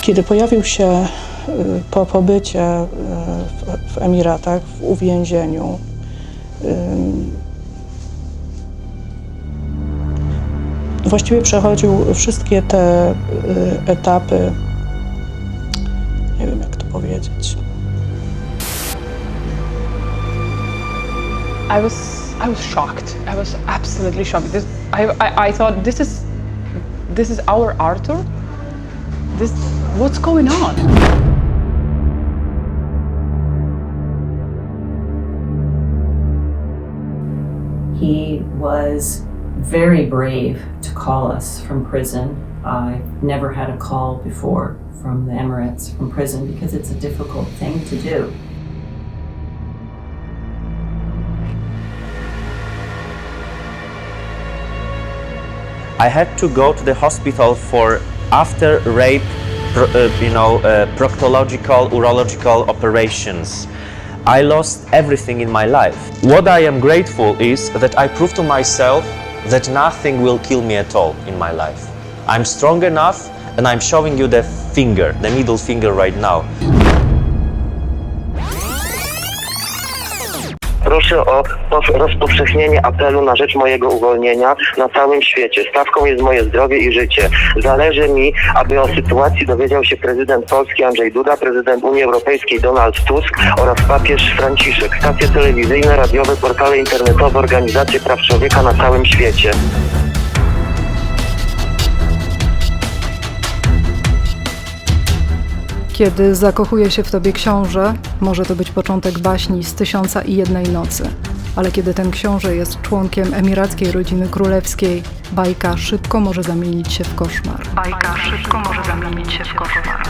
Kiedy pojawił się po pobycie w Emiratach, w uwięzieniu, właściwie przechodził wszystkie te etapy, nie wiem jak to powiedzieć. I was shocked. I was absolutely shocked. I thought this is our Arthur. What's going on? He was very brave to call us from prison. I've never had a call before from the Emirates from prison because it's a difficult thing to do. I had to go to the hospital for after rape, proctological, urological operations. I lost everything in my life. What I am grateful is that I proved to myself that nothing will kill me at all in my life. I'm strong enough and I'm showing you the finger, the middle finger right now. Proszę o rozpowszechnienie apelu na rzecz mojego uwolnienia na całym świecie. Stawką jest moje zdrowie i życie. Zależy mi, aby o sytuacji dowiedział się prezydent Polski Andrzej Duda, prezydent Unii Europejskiej Donald Tusk oraz papież Franciszek. Stacje telewizyjne, radiowe, portale internetowe, organizacje praw człowieka na całym świecie. Kiedy zakochuje się w tobie książę, może to być początek baśni z 1001 nocy. Ale kiedy ten książę jest członkiem emirackiej rodziny królewskiej, bajka szybko może zamienić się w koszmar. Bajka szybko może zamienić się w koszmar.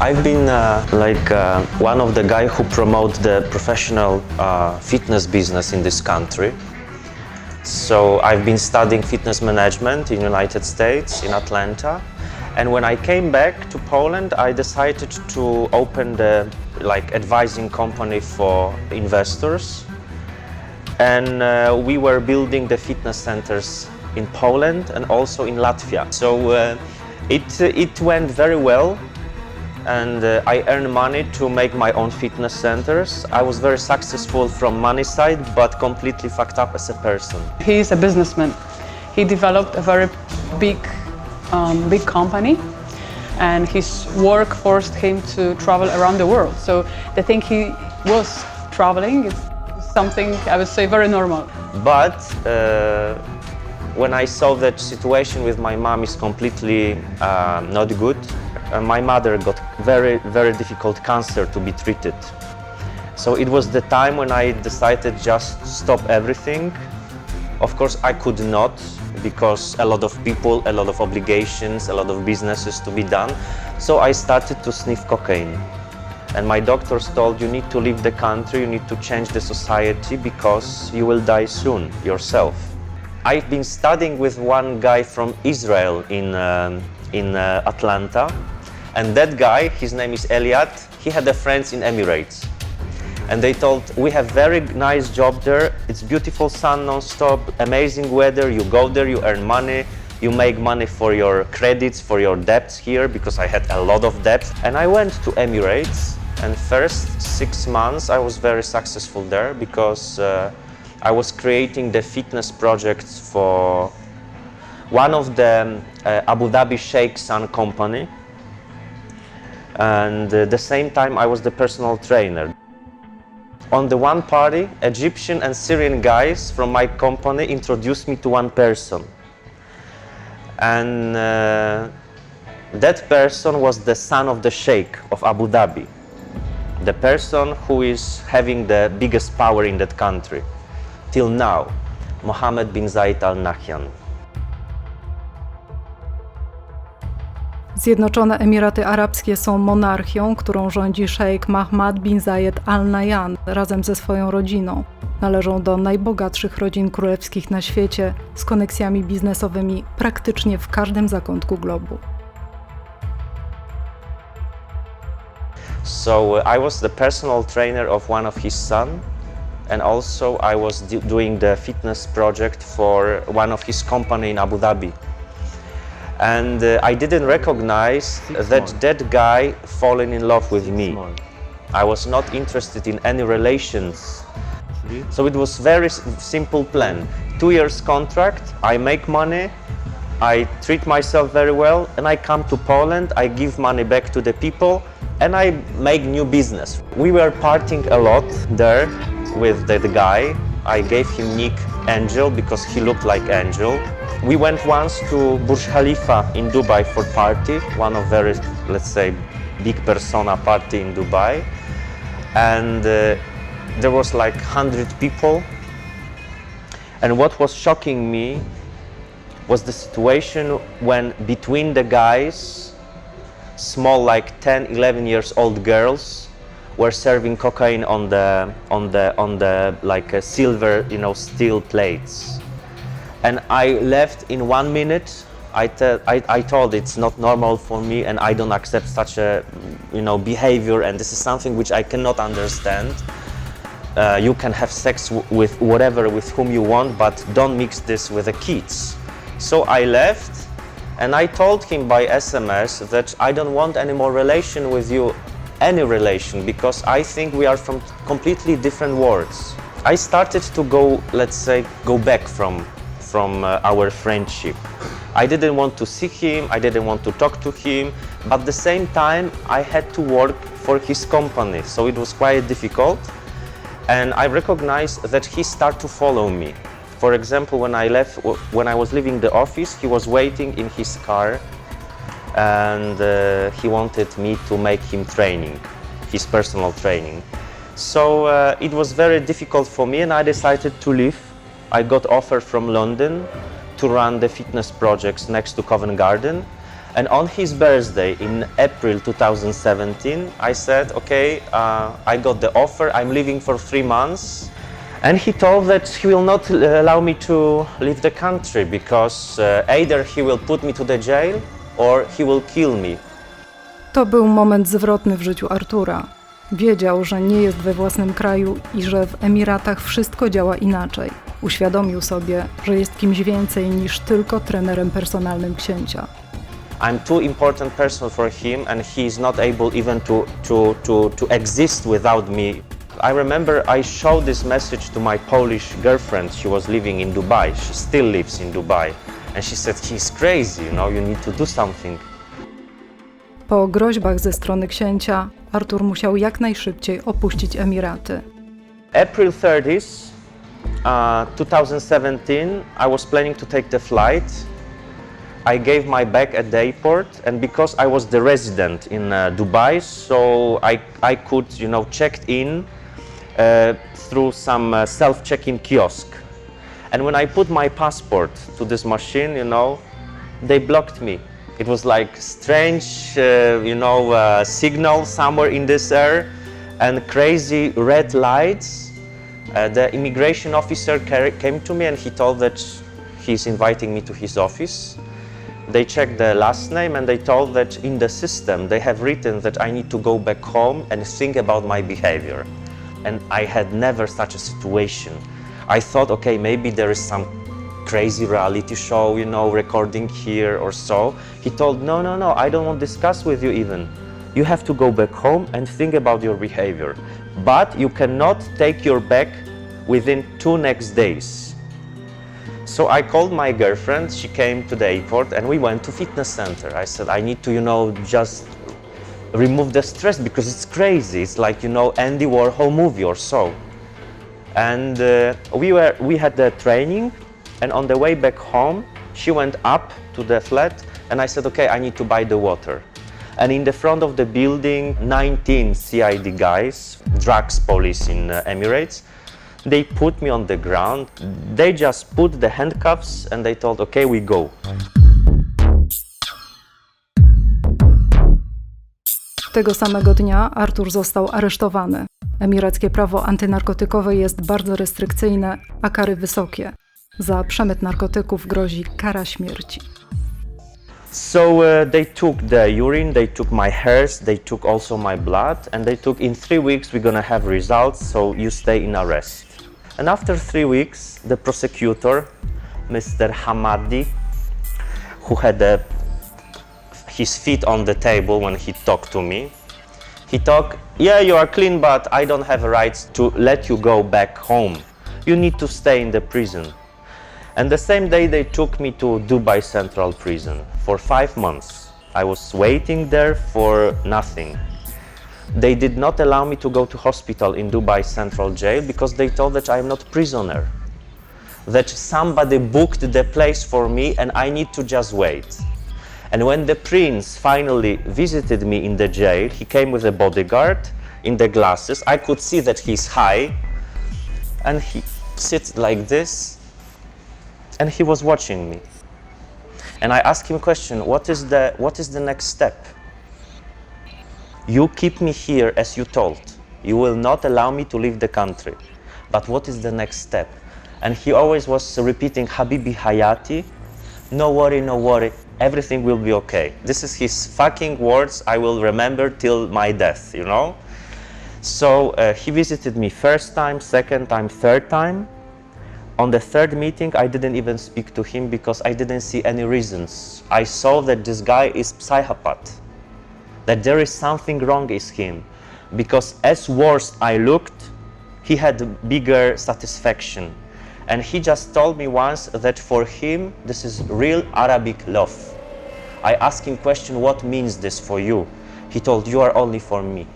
I've been one of the guys who promote the professional fitness business in this country. So I've been studying fitness management in United States, in Atlanta. And when I came back to Poland, I decided to open the advising company for investors. And we were building the fitness centers in Poland and also in Latvia. So it went very well. And I earned money to make my own fitness centers. I was very successful from money side, but completely fucked up as a person. He is a businessman. He developed a very big company, and his work forced him to travel around the world. So the thing he was traveling is something I would say very normal. But when I saw that situation with my mom is completely not good, my mother got very, very difficult cancer to be treated. So it was the time when I decided just stop everything. Of course, I could not because a lot of people, a lot of obligations, a lot of businesses to be done. So I started to sniff cocaine. And my doctors told you need to leave the country, you need to change the society because you will die soon yourself. I've been studying with one guy from Israel in Atlanta. And that guy, his name is Eliad, he had a friends in Emirates. And they told, we have very nice job there, it's beautiful sun non-stop, amazing weather, you go there, you earn money, you make money for your credits, for your debts here, because I had a lot of debt. And I went to Emirates, and first 6 months I was very successful there because I was creating the fitness projects for one of the Abu Dhabi Sheikh Son company. And at the same time I was the personal trainer. On the one party, Egyptian and Syrian guys from my company introduced me to one person. And that person was the son of the Sheikh of Abu Dhabi. The person who is having the biggest power in that country. Till now, Mohammed bin Zayed Al Nahyan. Zjednoczone Emiraty Arabskie są monarchią, którą rządzi szejk Mohammed bin Zayed Al Nahyan razem ze swoją rodziną. Należą do najbogatszych rodzin królewskich na świecie z koneksjami biznesowymi praktycznie w każdym zakątku globu. So I was the personal trainer of one of his son, and also I was doing the fitness project for one of his company in Abu Dhabi. And I didn't recognize that guy fallen in love with me. I was not interested in any relations. So it was very simple plan. 2 years contract, I make money, I treat myself very well, and I come to Poland, I give money back to the people, and I make new business. We were partying a lot there with the guy. I gave him nick Angel because he looked like Angel. We went once to Burj Khalifa in Dubai for party, one of very, let's say, big persona party in Dubai. And there was like 100 people. And what was shocking me was the situation when between the guys, small like 10, 11 years old girls were serving cocaine on the like silver, steel plates. And I left in 1 minute. I told it's not normal for me, and I don't accept such a behavior, and this is something which I cannot understand. You can have sex with whom you want, but don't mix this with the kids. So I left, and I told him by SMS that I don't want any more relation with you, any relation, because I think we are from completely different worlds. I started to go back from our friendship. I didn't want to see him, I didn't want to talk to him, but at the same time I had to work for his company, so it was quite difficult. And I recognized that he started to follow me. For example, when I was leaving the office, he was waiting in his car, and he wanted me to make him training, his personal training. So it was very difficult for me, and I decided to leave. I got offer from London to run the fitness projects next to Covent Garden. And on his birthday in April 2017, I said, okay, I got the offer, I'm leaving for 3 months. And he told that he will not allow me to leave the country because either he will put me to the jail or he will kill me. To był moment zwrotny w życiu Artura. Wiedział, że nie jest we własnym kraju i że w Emiratach wszystko działa inaczej. Uświadomił sobie, że jest kimś więcej niż tylko trenerem personalnym księcia. I'm too important person for him, and he is not able even to exist without me. I remember I showed this message to my Polish girlfriend. She was living in Dubai. She still lives in Dubai. And she said, he's crazy, you need to do something. Po groźbach ze strony księcia, Artur musiał jak najszybciej opuścić Emiraty. April 30th, 2017, I was planning to take the flight. I gave my bag at the airport, and because I was the resident in Dubai, so I could, check in through some self-check-in kiosk. And when I put my passport to this machine, they blocked me. It was like strange, signal somewhere in this air, and crazy red lights. The immigration officer came to me, and he told that he's inviting me to his office. They checked the last name, and they told that in the system they have written that I need to go back home and think about my behavior. And I had never such a situation. I thought, okay, maybe there is some crazy reality show, recording here or so. He told, no, I don't want to discuss with you even. You have to go back home and think about your behavior. But you cannot take your bag within 2 next days. So I called my girlfriend, she came to the airport, and we went to fitness center. I said, I need to, just remove the stress because it's crazy. It's like, Andy Warhol movie or so. And we had the training, and on the way back home, she went up to the flat, and I said, okay, I need to buy the water. And in the front of the building, 19 CID guys, drugs police in Emirates, they put me on the ground. They just put the handcuffs and they told, okay, we go. Tego samego dnia Artur został aresztowany. Emirackie prawo antynarkotykowe jest bardzo restrykcyjne, a kary wysokie. Za przemyt narkotyków grozi kara śmierci. So they took the urine, they took my hairs, they took also my blood, and they took, in 3 weeks we're gonna have results, so you stay in arrest. And after 3 weeks, the prosecutor, Mr. Hamadi, who had his feet on the table when he talked to me, he talked, yeah, you are clean, but I don't have rights to let you go back home. You need to stay in the prison. And the same day they took me to Dubai Central Prison for 5 months. I was waiting there for nothing. They did not allow me to go to hospital in Dubai Central Jail because they told that I am not prisoner, that somebody booked the place for me and I need to just wait. And when the prince finally visited me in the jail, he came with a bodyguard in the glasses. I could see that he's high and he sits like this and he was watching me. And I asked him a question, what is the next step? You keep me here as you told. You will not allow me to leave the country. But what is the next step? And he always was repeating, Habibi Hayati, no worry, everything will be okay. This is his fucking words I will remember till my death, you know? So he visited me first time, second time, third time. On the third meeting, I didn't even speak to him because I didn't see any reasons. I saw that this guy is psychopath, that there is something wrong with him. Because as worse I looked, he had bigger satisfaction. And he just told me once that for him, this is real Arabic love. I asked him question, what means this for you? He told, you are only for me.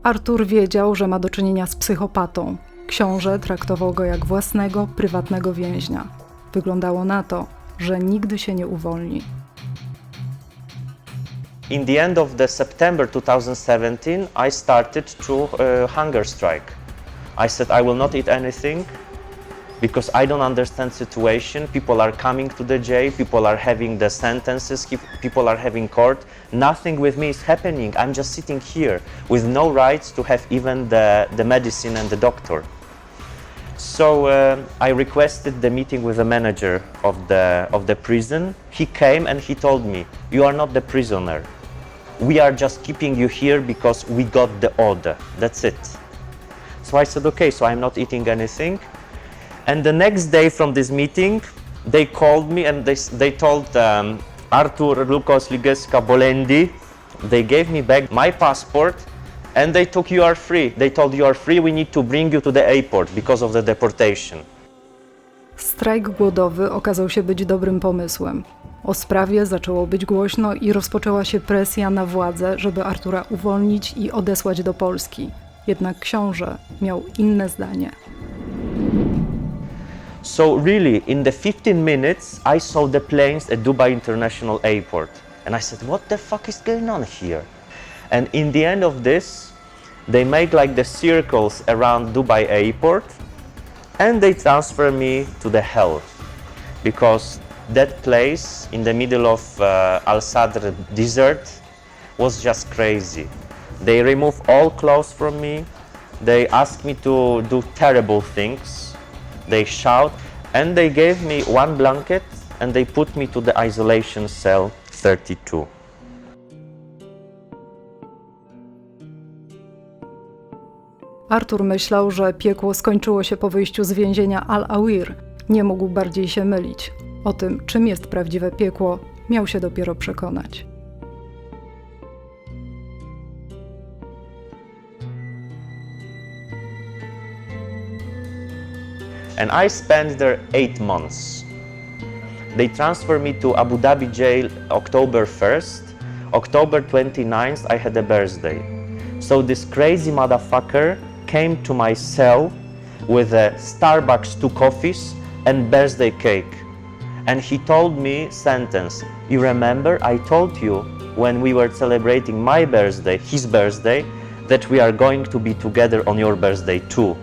Artur wiedział, że ma do czynienia z psychopatą. Książę traktował go jak własnego, prywatnego więźnia. Wyglądało na to, że nigdy się nie uwolni. In the end of the September 2017, I started to hunger strike. I said I will not eat anything because I don't understand situation. People are coming to the jail, people are having the sentences, people are having court. Nothing with me is happening. I'm just sitting here with no rights to have even the medicine and the doctor. So I requested the meeting with the manager of the prison. He came and he told me, you are not the prisoner. We are just keeping you here because we got the order. That's it. So I said, okay, so I'm not eating anything. And the next day from this meeting, they called me and they told Artur Lukos Ligeska Bolendi, they gave me back my passport and they took, you are free. They told, you are free, we need to bring you to the airport because of the deportation. Strajk głodowy okazał się być dobrym pomysłem. O sprawie zaczęło być głośno i rozpoczęła się presja na władze, żeby Artura uwolnić i odesłać do Polski. Jednak książę miał inne zdanie. So really, in the 15 minutes, I saw the planes at Dubai International Airport. And I said, what the fuck is going on here? And in the end of this, they make like the circles around Dubai Airport and they transfer me to the hell. Because that place in the middle of Al Sadr desert was just crazy. They remove all clothes from me. They ask me to do terrible things. They shout, and they gave me one blanket and they put me to the isolation cell 32. Artur myślał, że piekło skończyło się po wyjściu z więzienia Al-Awir. Nie mógł bardziej się mylić. O tym, czym jest prawdziwe piekło, miał się dopiero przekonać. And I spent there 8 months. They transferred me to Abu Dhabi jail October 1st. October 29th I had a birthday. So this crazy motherfucker came to my cell with a Starbucks 2 coffees and birthday cake. And he told me sentence, you remember I told you when we were celebrating my birthday, his birthday, that we are going to be together on your birthday too.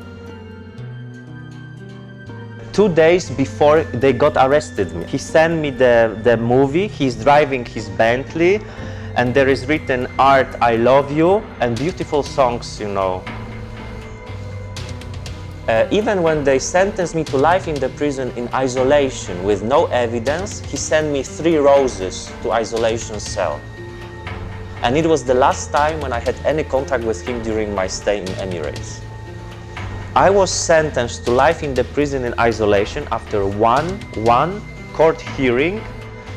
2 days before they got arrested me, he sent me the movie. He's driving his Bentley and there is written Art, I love you and beautiful songs, you know. Even when they sentenced me to life in the prison in isolation with no evidence, he sent me 3 roses to isolation cell. And it was the last time when I had any contact with him during my stay in Emirates. I was sentenced to life in the prison in isolation after one court hearing.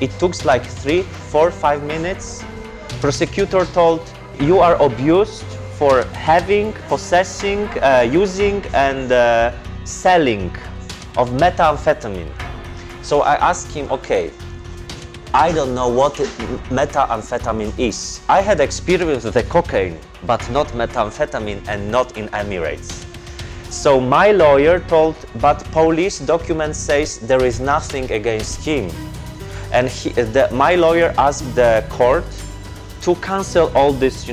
It took like 3, 4, 5 minutes. Prosecutor told, you are abused for having, possessing, using and selling of methamphetamine. So I asked him, okay, I don't know what methamphetamine is. I had experience with the cocaine, but not methamphetamine and not in Emirates. So my lawyer told, but police document says there is nothing against him. And my lawyer asked the court to cancel all this,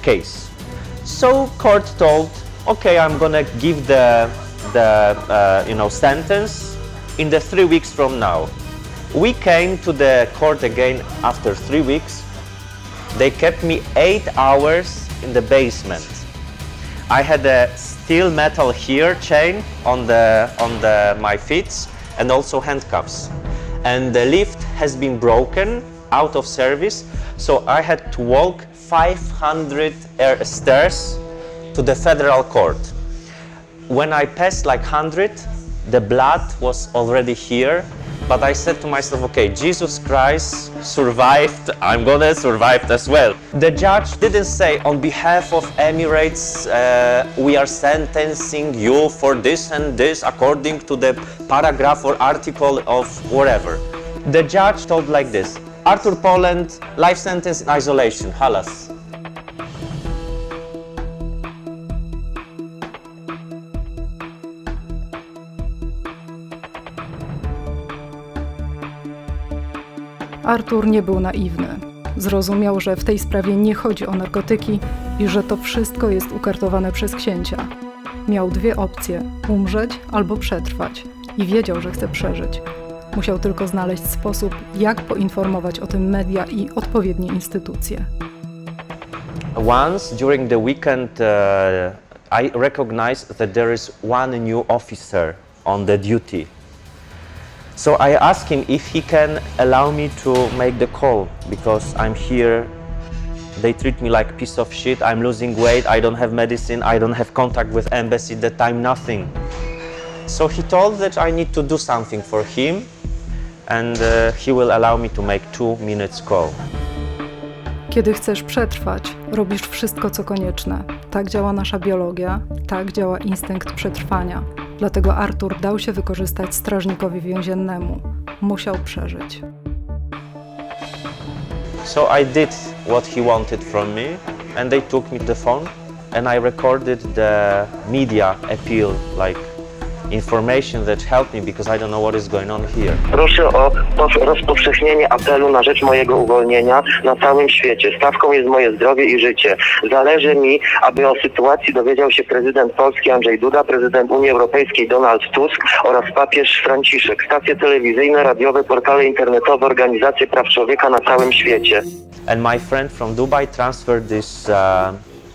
case. So court told, okay, I'm gonna give the sentence in the 3 weeks from now. We came to the court again after 3 weeks. They kept me 8 hours in the basement. I had a steel metal here chain on my feet and also handcuffs. And the lift has been broken, out of service, so I had to walk 500 stairs to the federal court. When I passed like 100, the blood was already here, but I said to myself, okay, Jesus Christ survived, I'm gonna survive as well. The judge didn't say, on behalf of Emirates, we are sentencing you for this and this according to the paragraph or article of whatever. The judge told like this, Artur Poland, life sentence in isolation, halas. Artur nie był naiwny. Zrozumiał, że w tej sprawie nie chodzi o narkotyki i że to wszystko jest ukartowane przez księcia. Miał 2 opcje: umrzeć albo przetrwać. I wiedział, że chce przeżyć. Musiał tylko znaleźć sposób, jak poinformować o tym media i odpowiednie instytucje. Once during the weekend, I recognized that there is one new officer on the duty. So I asked him if he can allow me to make the call, because I'm here, they treat me like a piece of shit, I'm losing weight, I don't have medicine, I don't have contact with embassy, that time nothing. So he told that I need to do something for him and he will allow me to make 2 minutes call. Kiedy chcesz przetrwać, robisz wszystko, co konieczne. Tak działa nasza biologia, tak działa instynkt przetrwania. Dlatego Artur dał się wykorzystać strażnikowi więziennemu. Musiał przeżyć. So I did what he wanted from me and they took me the phone and I recorded the media appeal, like information that helped me because I don't know what is going on here. Proszę o rozpowszechnienie apelu na rzecz mojego uwolnienia na całym świecie. Stawką jest moje zdrowie i życie. Zależy mi, aby o sytuacji dowiedział się prezydent Polski Andrzej Duda, prezydent Unii Europejskiej Donald Tusk oraz papież Franciszek. Stacje telewizyjne, radiowe, portale internetowe, organizacje praw człowieka na całym świecie. And my friend from Dubai transferred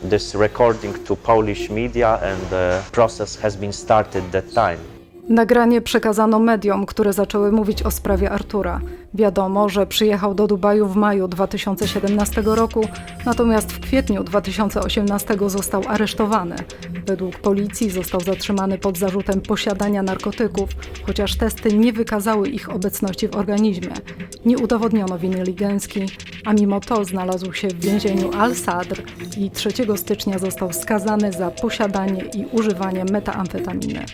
this recording to Polish media and the process has been started that time. Nagranie przekazano mediom, które zaczęły mówić o sprawie Artura. Wiadomo, że przyjechał do Dubaju w maju 2017 roku, natomiast w kwietniu 2018 został aresztowany. Według policji został zatrzymany pod zarzutem posiadania narkotyków, chociaż testy nie wykazały ich obecności w organizmie. Nie udowodniono winy ligeńskiej, a mimo to znalazł się w więzieniu Al-Sadr i 3 stycznia został skazany za posiadanie i używanie metamfetaminy.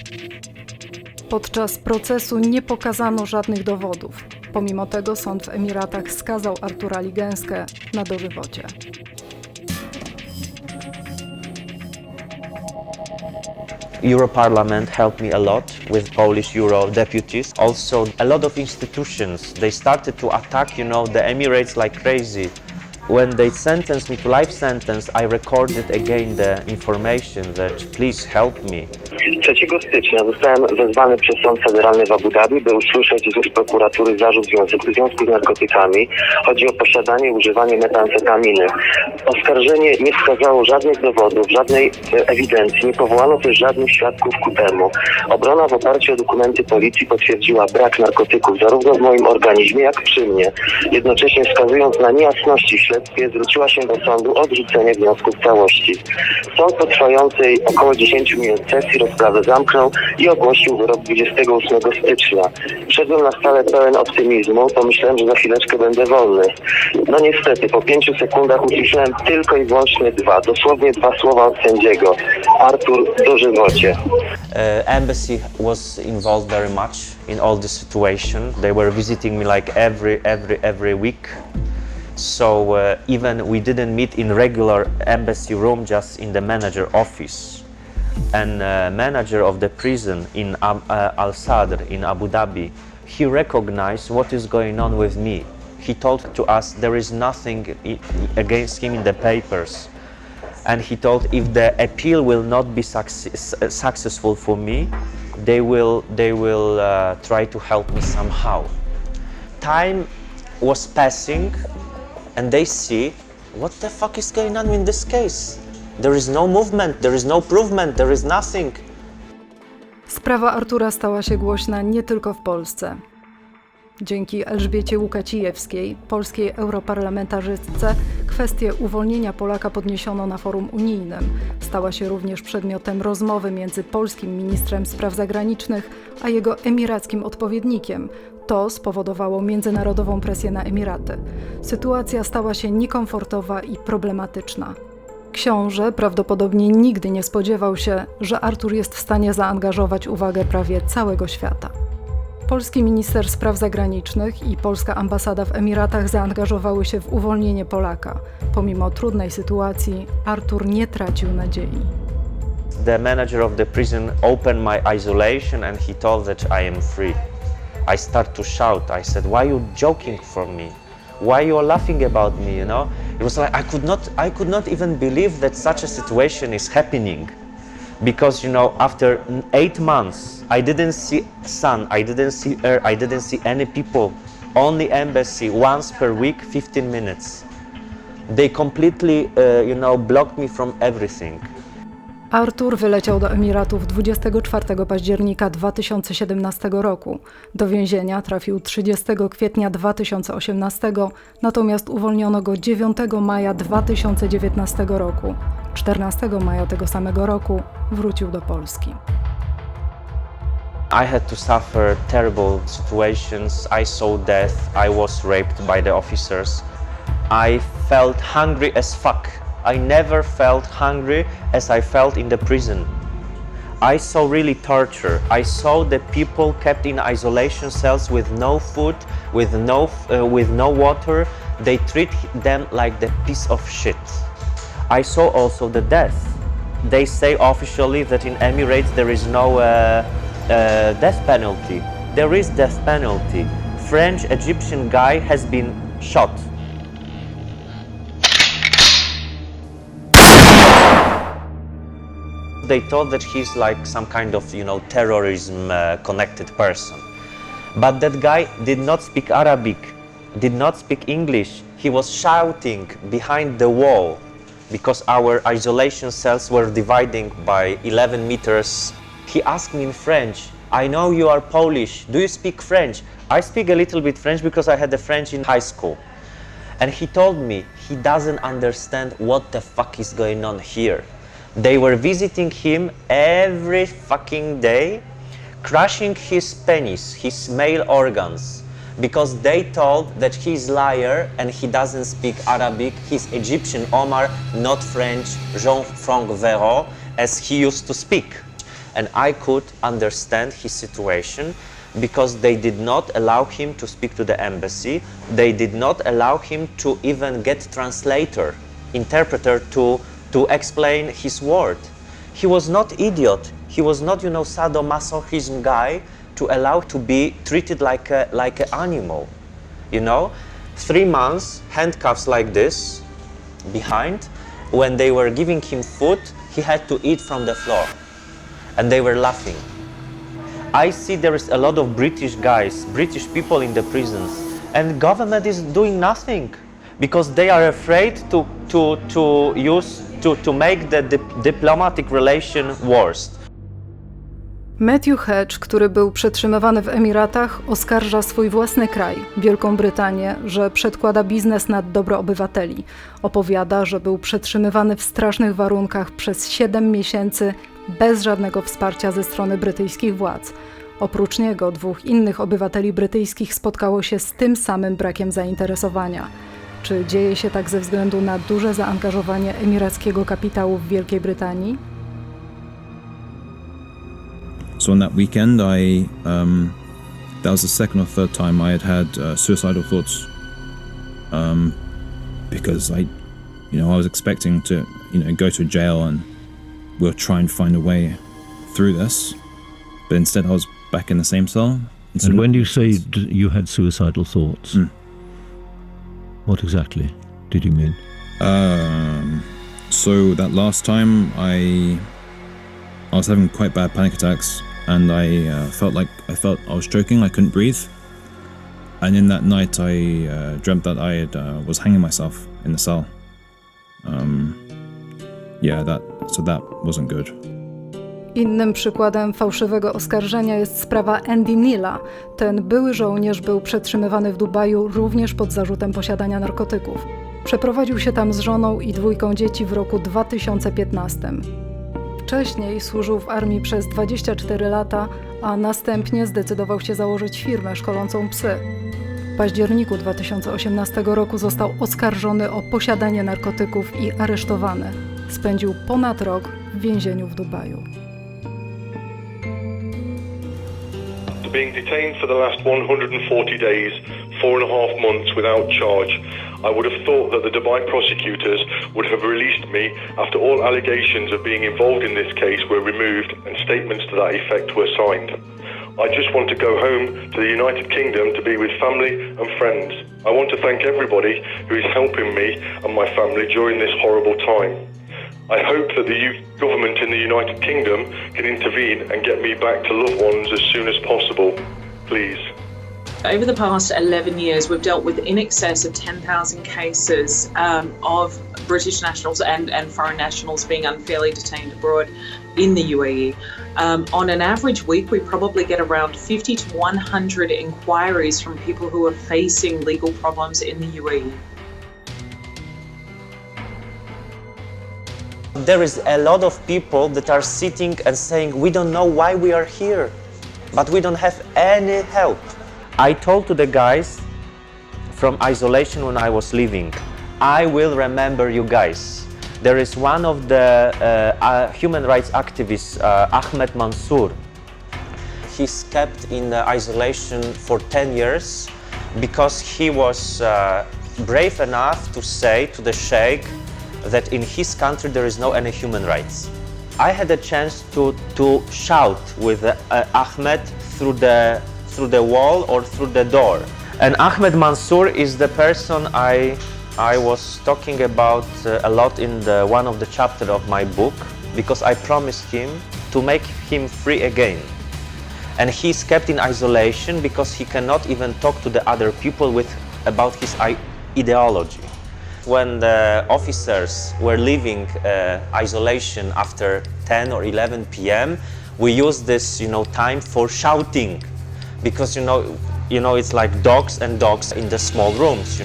Podczas procesu nie pokazano żadnych dowodów. Pomimo tego sąd w Emiratach skazał Artura Ligenskę na dożywocie. Europarlament helped me a lot with Polish Euro deputies. Also, a lot of institutions, they started to attack, the Emirates like crazy. when they sentenced me to life sentence, I recorded again the information that please help me. 3 stycznia zostałem wezwany przez Sąd Federalny w Abu Dhabi, by usłyszeć z prokuratury zarzut w związku z narkotykami. Chodzi o posiadanie i używanie metamfetaminy. Oskarżenie nie wskazało żadnych dowodów, żadnej ewidencji, nie powołano też żadnych świadków ku temu. Obrona w oparciu o dokumenty policji potwierdziła brak narkotyków zarówno w moim organizmie, jak przy mnie. Jednocześnie wskazując na niejasności w śledztwie, zwróciła się do sądu o odrzucenie wniosku w całości. Sąd po trwającej około 10 minut sesji rozprawę zamknął i ogłosił wyrok 28 stycznia. Wszedłem na salę pełen optymizmu, pomyślałem, że za chwileczkę będę wolny. No niestety, po 5 sekundach usłyszałem tylko i wyłącznie dosłownie 2 słowa od sędziego. Artur, dożywocie. Embassy was involved very much in all this situation. They were visiting me like every week. So even we didn't meet in regular embassy room, just in the manager office. And manager of the prison in Al Sadr in Abu Dhabi, he recognized what is going on with me. He told to us there is nothing against him in the papers. And he told if the appeal will not be successful for me, they will try to help me somehow. Time was passing and they see what the fuck is going on in this case. There is no movement, there is no improvement, there is nothing. Sprawa Artura stała się głośna nie tylko w Polsce. Dzięki Elżbiecie Łukacijewskiej, polskiej europarlamentarzystce, kwestię uwolnienia Polaka podniesiono na forum unijnym. Stała się również przedmiotem rozmowy między polskim ministrem spraw zagranicznych a jego emirackim odpowiednikiem. To spowodowało międzynarodową presję na Emiraty. Sytuacja stała się niekomfortowa i problematyczna. Książę prawdopodobnie nigdy nie spodziewał się, że Artur jest w stanie zaangażować uwagę prawie całego świata. Polski minister spraw zagranicznych i polska ambasada w Emiratach zaangażowały się w uwolnienie Polaka. Pomimo trudnej sytuacji, Artur nie tracił nadziei. The manager of the prison opened my isolation and he told that I am free. I start to shout. I said, "Why are you joking from me? Why you are laughing about me? You know?" It was like I could not even believe that such a situation is happening. Because, you know, after 8 months, I didn't see sun, I didn't see air, I didn't see any people. Only embassy, once per week, 15 minutes. They completely, blocked me from everything. Artur wyleciał do Emiratów 24 października 2017 roku. Do więzienia trafił 30 kwietnia 2018, natomiast uwolniono go 9 maja 2019 roku. 14 maja tego samego roku wrócił do Polski. I had to suffer terrible situations. I saw death. I was raped by the officers. I felt hungry as fuck. I never felt hungry as I felt in the prison. I saw really torture. I saw the people kept in isolation cells with no food, with no water. They treat them like the piece of shit. I saw also the death. They say officially that in Emirates there is no death penalty. There is death penalty. French-Egyptian guy has been shot. They thought that he's like some kind of, terrorism connected person. But that guy did not speak Arabic, did not speak English. He was shouting behind the wall because our isolation cells were dividing by 11 meters. He asked me in French, "I know you are Polish, do you speak French?" I speak a little bit French because I had a French in high school. And he told me he doesn't understand what the fuck is going on here. They were visiting him every fucking day, crushing his penis, his male organs, because they told that he's liar and he doesn't speak Arabic, he's Egyptian Omar, not French, Jean-Franc Véro, as he used to speak. And I could understand his situation because they did not allow him to speak to the embassy, they did not allow him to even get translator, interpreter to explain his word. He was not idiot. He was not, sadomasochism guy to allow to be treated like an animal, 3 months, handcuffs like this, behind. When they were giving him food, he had to eat from the floor. And they were laughing. I see there is a lot of British guys, British people in the prisons, and government is doing nothing because they are afraid to make the diplomatic relation worse. Matthew Hedge, który był przetrzymywany w Emiratach, oskarża swój własny kraj, Wielką Brytanię, że przedkłada biznes nad dobro obywateli. Opowiada, że był przetrzymywany w strasznych warunkach przez 7 miesięcy bez żadnego wsparcia ze strony brytyjskich władz. Oprócz niego 2 innych obywateli brytyjskich spotkało się z tym samym brakiem zainteresowania. Czy dzieje się tak ze względu na duże zaangażowanie emirackiego kapitału w Wielkiej Brytanii? So on that weekend, that was the second or third time I had suicidal thoughts, because I was expecting to, go to jail and we'll try and find a way through this, but instead I was back in the same cell. And when you say you had suicidal thoughts, what exactly did you mean? So that last time I was having quite bad panic attacks, and I felt I was choking. I couldn't breathe, and in that night I dreamt that I was hanging myself in the cell. That wasn't good. Innym przykładem fałszywego oskarżenia jest sprawa Andy Neala. Ten były żołnierz był przetrzymywany w Dubaju również pod zarzutem posiadania narkotyków. Przeprowadził się tam z żoną i 2 dzieci w roku 2015. Wcześniej służył w armii przez 24 lata, a następnie zdecydował się założyć firmę szkolącą psy. W październiku 2018 roku został oskarżony o posiadanie narkotyków i aresztowany. Spędził ponad rok w więzieniu w Dubaju. Being detained for the last 140 days, 4.5 months without charge, I would have thought that the Dubai prosecutors would have released me after all allegations of being involved in this case were removed and statements to that effect were signed. I just want to go home to the United Kingdom to be with family and friends. I want to thank everybody who is helping me and my family during this horrible time. I hope that the government in the United Kingdom can intervene and get me back to loved ones as soon as possible. Please. Over the past 11 years, we've dealt with in excess of 10,000 cases of British nationals and foreign nationals being unfairly detained abroad in the UAE. On an average week, we probably get around 50 to 100 inquiries from people who are facing legal problems in the UAE. There is a lot of people that are sitting and saying, we don't know why we are here, but we don't have any help. I told to the guys from isolation when I was leaving, I will remember you guys. There is one of the human rights activists, Ahmed Mansour. He's kept in isolation for 10 years because he was brave enough to say to the Sheikh that in his country there is no any human rights. I had a chance to shout with Ahmed through the wall or through the door. And Ahmed Mansour is the person I was talking about a lot in one of the chapters of my book, because I promised him to make him free again. And he's kept in isolation because he cannot even talk to the other people about his ideology. When the officers were leaving isolation after 10 or 11 p.m., we used this, time for shouting, because it's like dogs and dogs in the small rooms,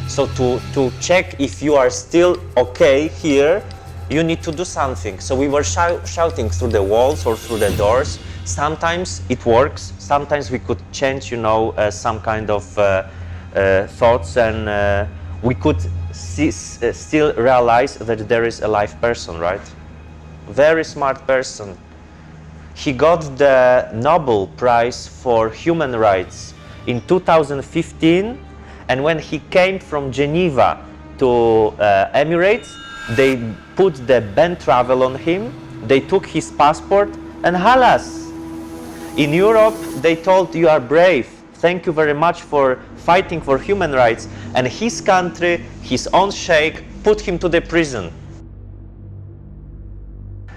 So to check if you are still okay here, you need to do something. So we were shouting through the walls or through the doors. Sometimes it works. Sometimes we could change, some kind of thoughts, and we could still realize that there is a live person, right? Very smart person. He got the Nobel Prize for Human Rights in 2015, and when he came from Geneva to Emirates, they put the ban travel on him, they took his passport, and halas! In Europe, they told you are brave, Thank you very much for fighting for human rights. And his country, his own sheikh, put him to the prison.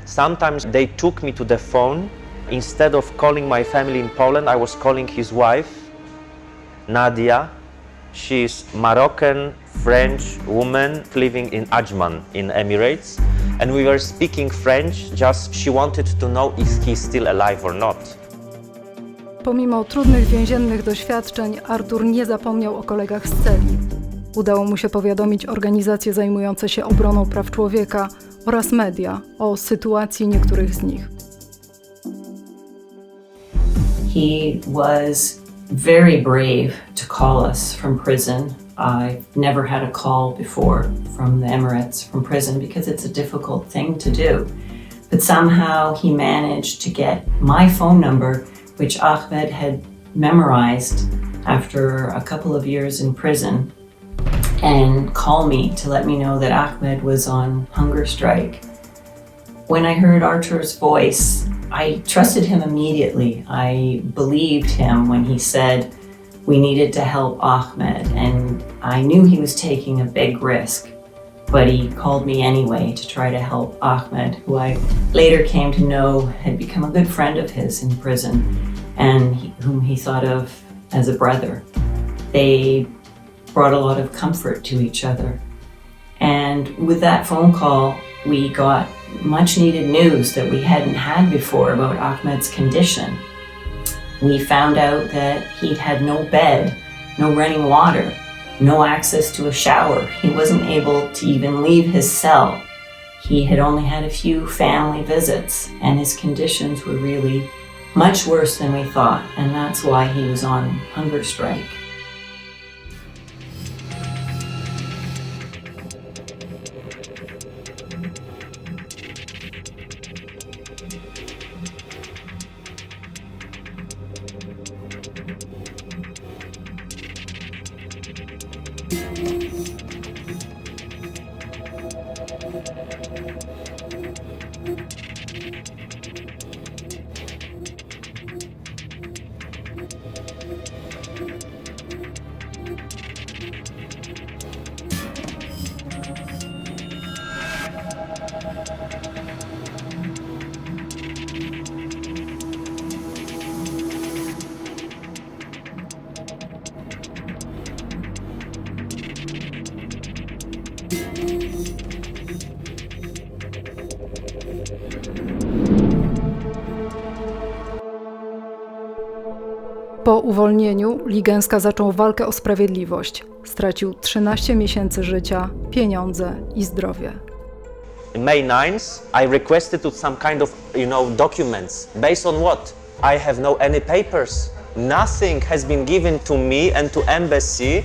Sometimes they took me to the phone. Instead of calling my family in Poland, I was calling his wife, Nadia. She's Moroccan, French woman living in Ajman in Emirates. And we were speaking French, just she wanted to know if he's still alive or not. Pomimo trudnych więziennych doświadczeń, Artur nie zapomniał o kolegach z celi. Udało mu się powiadomić organizacje zajmujące się obroną praw człowieka oraz media o sytuacji niektórych z nich. He was very brave to call us from prison. I've never had a call before from the Emirates from prison because it's a difficult thing to do. But somehow he managed to get my phone number, which Ahmed had memorized after a couple of years in prison, and call me to let me know that Ahmed was on hunger strike. When I heard Artur's voice, I trusted him immediately. I believed him when he said we needed to help Ahmed, and I knew he was taking a big risk, but he called me anyway to try to help Ahmed, who I later came to know had become a good friend of his in prison, and whom he thought of as a brother. They brought a lot of comfort to each other. And with that phone call, we got much needed news that we hadn't had before about Ahmed's condition. We found out that he'd had no bed, no running water, no access to a shower. He wasn't able to even leave his cell. He had only had a few family visits, and his conditions were really much worse than we thought, and that's why he was on hunger strike. Po uwolnieniu Ligęska zaczął walkę o sprawiedliwość. Stracił 13 miesięcy życia, pieniądze i zdrowie. May 9th, I requested to some kind of, documents. Based on what? I have no any papers. Nothing has been given to me and to embassy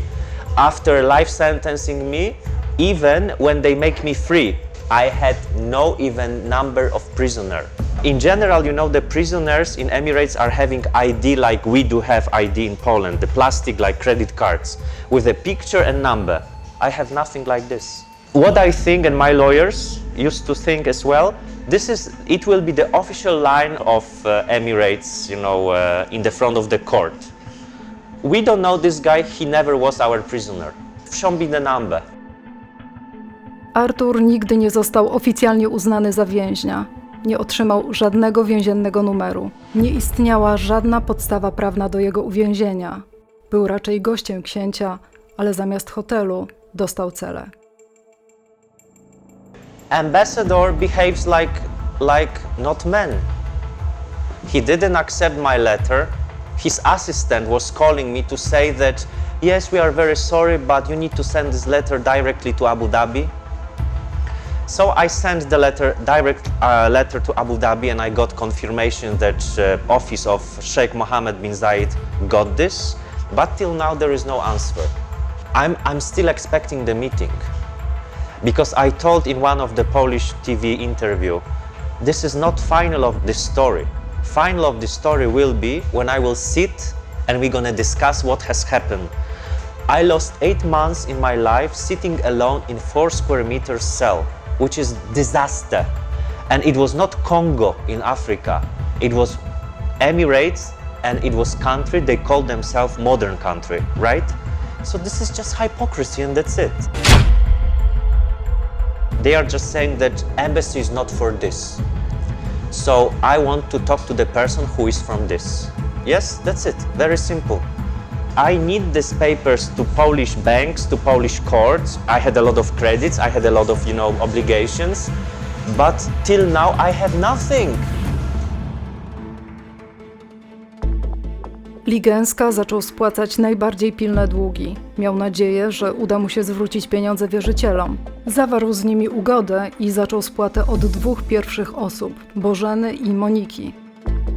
after life sentencing me, even when they make me free. I had no even number of prisoner. In general, the prisoners in Emirates are having ID like we do have ID in Poland, the plastic like credit cards, with a picture and number. I have nothing like this. What I think, and my lawyers used to think as well, it will be the official line of Emirates, in the front of the court. We don't know this guy, he never was our prisoner. Show me the number. Artur nigdy nie został oficjalnie uznany za więźnia. Nie otrzymał żadnego więziennego numeru. Nie istniała żadna podstawa prawna do jego uwięzienia. Był raczej gościem księcia, ale zamiast hotelu dostał celę. Ambassador behaves like not man. He didn't accept my letter. His assistant was calling me to say that, yes, we are very sorry, but you need to send this letter directly to Abu Dhabi. So I sent the direct letter to Abu Dhabi, and I got confirmation that office of Sheikh Mohammed bin Zayed got this, but till now there is no answer. I'm still expecting the meeting, because I told in one of the Polish TV interview, this is not final of the story. Final of the story will be when I will sit and we're gonna discuss what has happened. I lost 8 months in my life sitting alone in 4 square meters cell, which is disaster. And it was not Congo in Africa, it was Emirates and it was country, they called themselves modern country, right? So this is just hypocrisy and that's it. They are just saying that embassy is not for this. So I want to talk to the person who is from this. Yes, that's it, very simple. I need these papers to Polish banks, to Polish courts. I had a lot of credits, I had a lot of, obligations, but till now I have nothing. Ligęska zaczął spłacać najbardziej pilne długi. Miał nadzieję, że uda mu się zwrócić pieniądze wierzycielom. Zawarł z nimi ugodę i zaczął spłatę od 2 pierwszych osób, Bożeny i Moniki.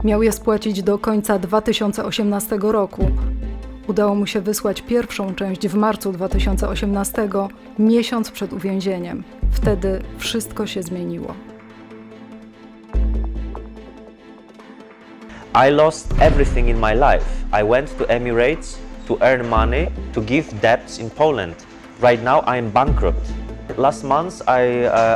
Miał je spłacić do końca 2018 roku. Udało mu się wysłać pierwszą część w marcu 2018, miesiąc przed uwięzieniem. Wtedy wszystko się zmieniło. I lost everything in my life. I went to Emirates to earn money, to give debts in Poland. Right now I am bankrupt. Last month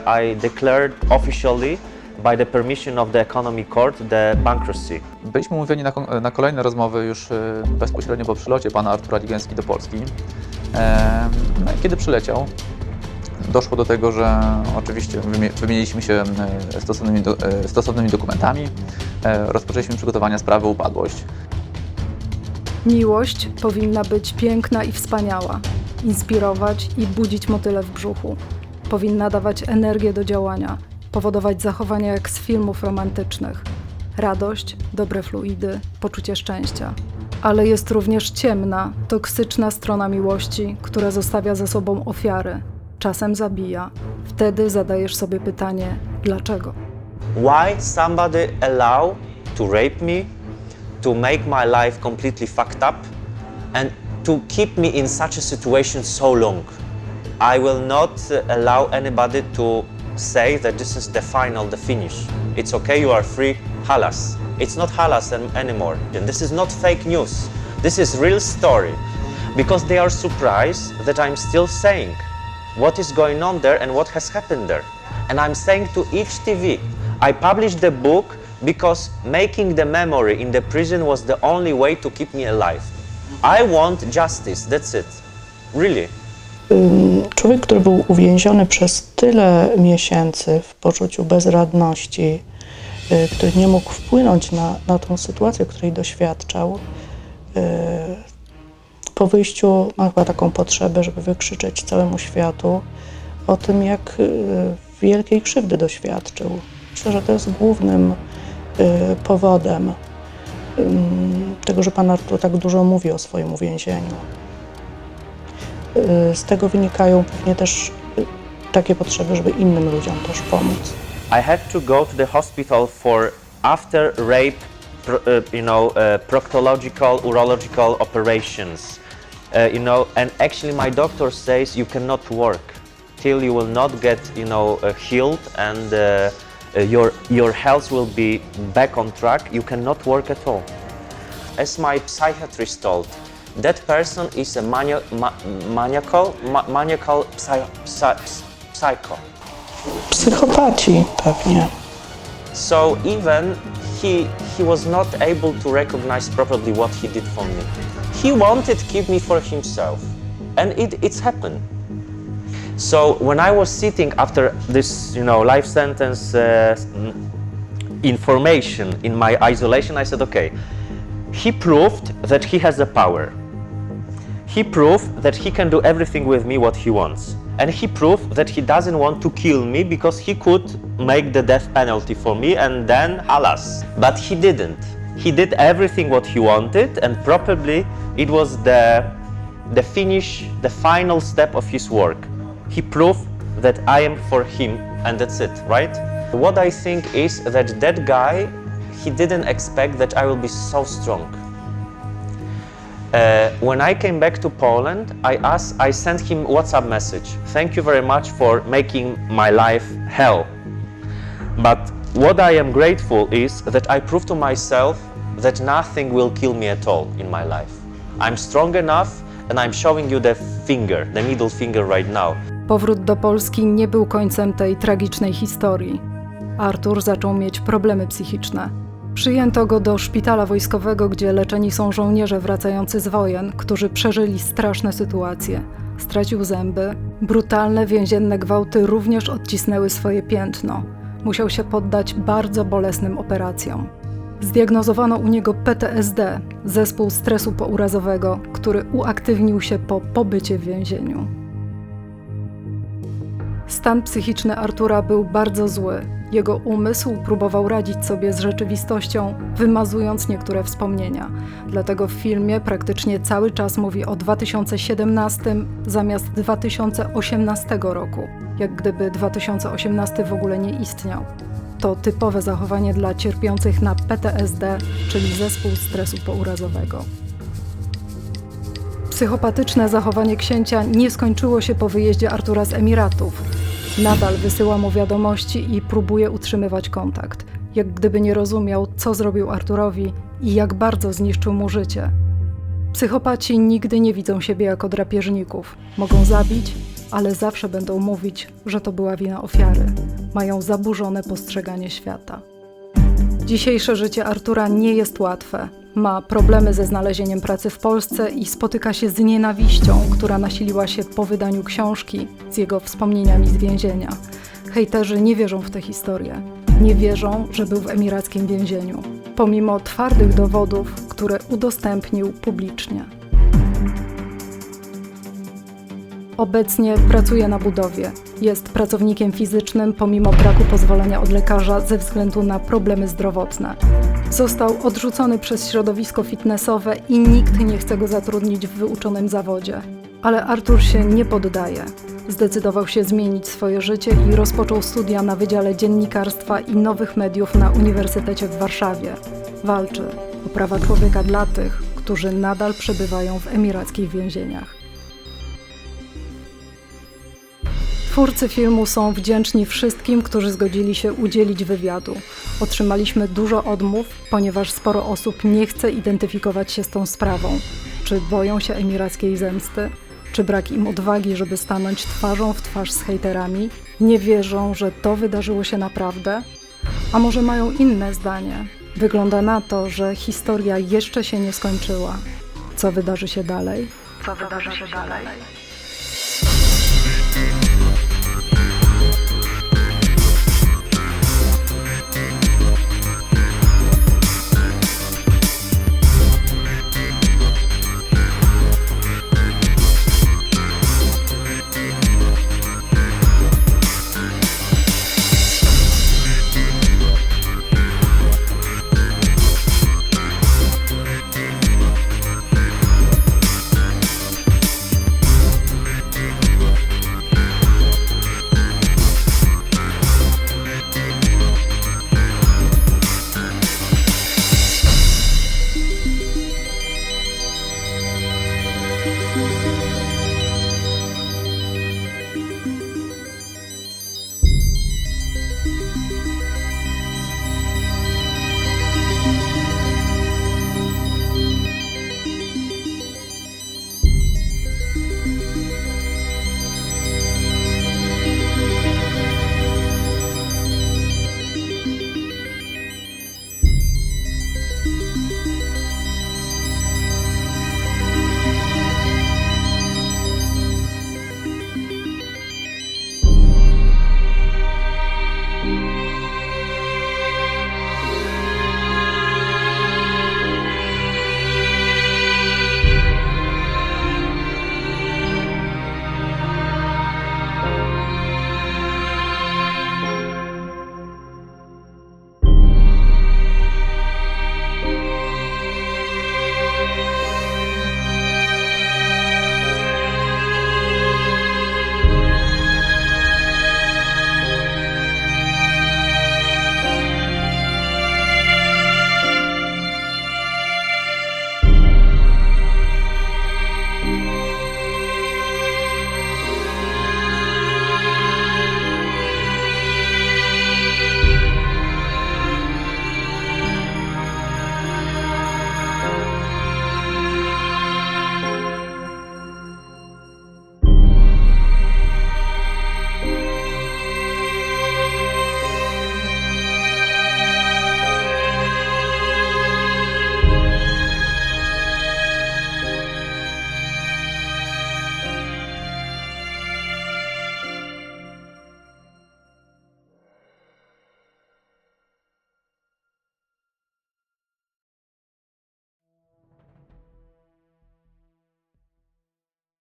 I declared officially by the permission of the Economic Court the bankruptcy. Byliśmy umówieni na kolejne rozmowy już bezpośrednio po przylocie pana Artura Ligęski do Polski. No i kiedy przyleciał, doszło do tego, że oczywiście wymieniliśmy się stosownymi dokumentami, rozpoczęliśmy przygotowania sprawy Upadłość. Miłość powinna być piękna i wspaniała, inspirować i budzić motyle w brzuchu. Powinna dawać energię do działania, powodować zachowania jak z filmów romantycznych. Radość, dobre fluidy, poczucie szczęścia. Ale jest również ciemna, toksyczna strona miłości, która zostawia za sobą ofiary. Czasem zabija. Wtedy zadajesz sobie pytanie, dlaczego? Why somebody allow to rape me, to make my life completely fucked up and to keep me in such a situation so long? I will not allow anybody to say that this is the final, the finish. It's okay, you are free, halas. It's not halas anymore. And this is not fake news. This is real story. Because they are surprised that I'm still saying what is going on there and what has happened there. And I'm saying to each TV, I published the book because making the memory in the prison was the only way to keep me alive. I want justice, that's it. Really. Człowiek, który był uwięziony przez tyle miesięcy w poczuciu bezradności, który nie mógł wpłynąć na tą sytuację, której doświadczał, po wyjściu ma chyba taką potrzebę, żeby wykrzyczeć całemu światu o tym, jak wielkiej krzywdy doświadczył. Myślę, że to jest głównym powodem tego, że pan Artur tak dużo mówi o swoim uwięzieniu. Z tego wynikają pewnie też takie potrzeby, żeby innym ludziom też pomóc. I have to go to the hospital for after rape, proctological, urological operations. And actually my doctor says you cannot work till you will not get, healed and your health will be back on track. You cannot work at all. As my psychiatrist told, that person is a maniacal psycho. Psychopaci pewnie. So even he was not able to recognize properly what he did for me. He wanted to keep me for himself, and it's happened. So when I was sitting after this, life sentence information in my isolation, I said, okay, he proved that he has the power. He proved that he can do everything with me what he wants. And he proved that he doesn't want to kill me because he could make the death penalty for me and then halas. But he didn't. He did everything what he wanted, and probably it was the finish, the final step of his work. He proved that I am for him, and that's it, right? What I think is that guy, he didn't expect that I will be so strong. When I came back to Poland, I sent him WhatsApp message. Thank you very much for making my life hell. But what I am grateful is that I proved to myself that nothing will kill me at all in my life. I'm strong enough and I'm showing you the finger, the middle finger right now. Powrót do Polski nie był końcem tej tragicznej historii. Artur zaczął mieć problemy psychiczne. Przyjęto go do szpitala wojskowego, gdzie leczeni są żołnierze wracający z wojen, którzy przeżyli straszne sytuacje. Stracił zęby. Brutalne więzienne gwałty również odcisnęły swoje piętno. Musiał się poddać bardzo bolesnym operacjom. Zdiagnozowano u niego PTSD, zespół stresu pourazowego, który uaktywnił się po pobycie w więzieniu. Stan psychiczny Artura był bardzo zły. Jego umysł próbował radzić sobie z rzeczywistością, wymazując niektóre wspomnienia. Dlatego w filmie praktycznie cały czas mówi o 2017 zamiast 2018 roku, jak gdyby 2018 w ogóle nie istniał. To typowe zachowanie dla cierpiących na PTSD, czyli zespół stresu pourazowego. Psychopatyczne zachowanie księcia nie skończyło się po wyjeździe Artura z Emiratów. Nadal wysyła mu wiadomości i próbuje utrzymywać kontakt, jak gdyby nie rozumiał, co zrobił Arturowi i jak bardzo zniszczył mu życie. Psychopaci nigdy nie widzą siebie jako drapieżników. Mogą zabić, ale zawsze będą mówić, że to była wina ofiary. Mają zaburzone postrzeganie świata. Dzisiejsze życie Artura nie jest łatwe. Ma problemy ze znalezieniem pracy w Polsce i spotyka się z nienawiścią, która nasiliła się po wydaniu książki z jego wspomnieniami z więzienia. Hejterzy nie wierzą w tę historię. Nie wierzą, że był w emirackim więzieniu, pomimo twardych dowodów, które udostępnił publicznie. Obecnie pracuje na budowie. Jest pracownikiem fizycznym pomimo braku pozwolenia od lekarza ze względu na problemy zdrowotne. Został odrzucony przez środowisko fitnessowe i nikt nie chce go zatrudnić w wyuczonym zawodzie. Ale Artur się nie poddaje. Zdecydował się zmienić swoje życie i rozpoczął studia na Wydziale Dziennikarstwa i Nowych Mediów na Uniwersytecie w Warszawie. Walczy o prawa człowieka dla tych, którzy nadal przebywają w emirackich więzieniach. Twórcy filmu są wdzięczni wszystkim, którzy zgodzili się udzielić wywiadu. Otrzymaliśmy dużo odmów, ponieważ sporo osób nie chce identyfikować się z tą sprawą. Czy boją się emirackiej zemsty? Czy brak im odwagi, żeby stanąć twarzą w twarz z hejterami? Nie wierzą, że to wydarzyło się naprawdę? A może mają inne zdanie? Wygląda na to, że historia jeszcze się nie skończyła. Co wydarzy się dalej? Co wydarzy się dalej?